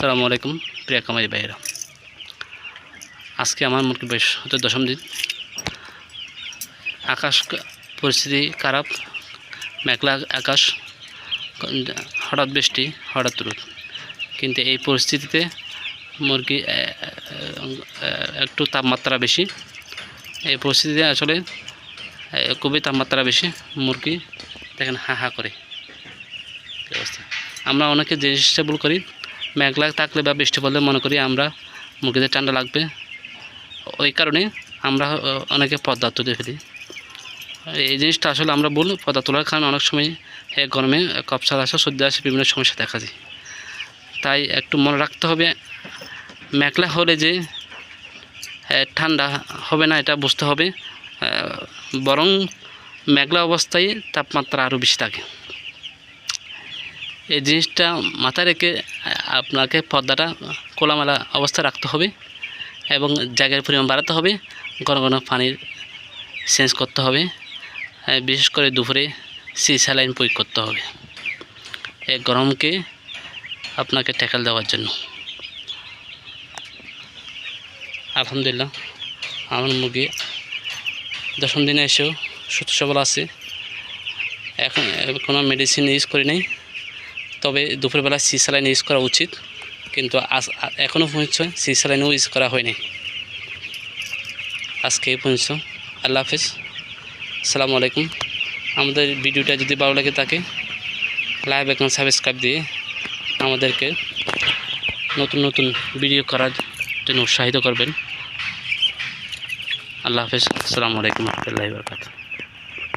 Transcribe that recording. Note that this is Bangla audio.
আসসালামু আলাইকুম প্রিয় খামারি ভাইয়েরা। আজকে আমার মুরগি বেশ হতে 10ম দিন। আকাশ পরিস্থিতি খারাপ, মেঘলা আকাশ, হঠাৎ বৃষ্টি, হঠাৎ রোদ। কিন্তু এই পরিস্থিতিতে মুরগি একটু তাপমাত্রা বেশি। এই পরিস্থিতিতে আসলে খুবই তাপমাত্রা বেশি। মুরগি দেখেন হা হা করে অবস্থা। আমরা অনেকে যে জিনিসটা ভুল করি, মেঘলা থাকলে বা বৃষ্টি পড়লে মনে করি আমরা মুরগিদের ঠান্ডা লাগবে, ওই কারণে আমরা অনেকে পর্দা তুলে ফেলি। এই জিনিসটা আসলে আমরা ভুল। পর্দা তোলার কারণে অনেক সময় গরমে কফসার আসা, সর্দি আসে, বিভিন্ন সমস্যা দেখা যায়। তাই একটু মনে রাখতে হবে, মেঘলা হলে যে ঠান্ডা হবে না এটা বুঝতে হবে, বরং মেঘলা অবস্থায় তাপমাত্রা আরও বেশি থাকে। এই জিনিসটা মাথায় রেখে আপনাকে পর্দাটা খোলামেলা অবস্থায় রাখতে হবে এবং জায়গার পরিমাণ বাড়াতে হবে। ঘন ঘন পানির চেঞ্জ করতে হবে, বিশেষ করে দুপুরে স্যালাইন প্রয়োগ করতে হবে এই গরমকে আপনাকে ট্যাকেল দেওয়ার জন্য। আলহামদুলিল্লাহ আমার মুরগি 10ম দিনে এসেও সুস্থ সবল আছে। এখন কোনো মেডিসিন ইউজ করি নাই, তবে দুপুরবেলা স্যালাইন ইউজ করা উচিত, কিন্তু এখনও পর্যন্ত স্যালাইনও ইউজ করা হয়নি। আজকে এই পর্যন্ত। আল্লাহ হাফেজ, আসসালামু আলাইকুম। আমাদের ভিডিওটা যদি ভালো লাগে থাকে লাইক এবং সাবস্ক্রাইব দিয়ে আমাদেরকে নতুন নতুন ভিডিও করার জন্য উৎসাহিত করবেন। আল্লাহ হাফেজ, আসসালামু আলাইকুম ওয়া রাহমাতুল্লাহি ওয়া বারাকাতুহু।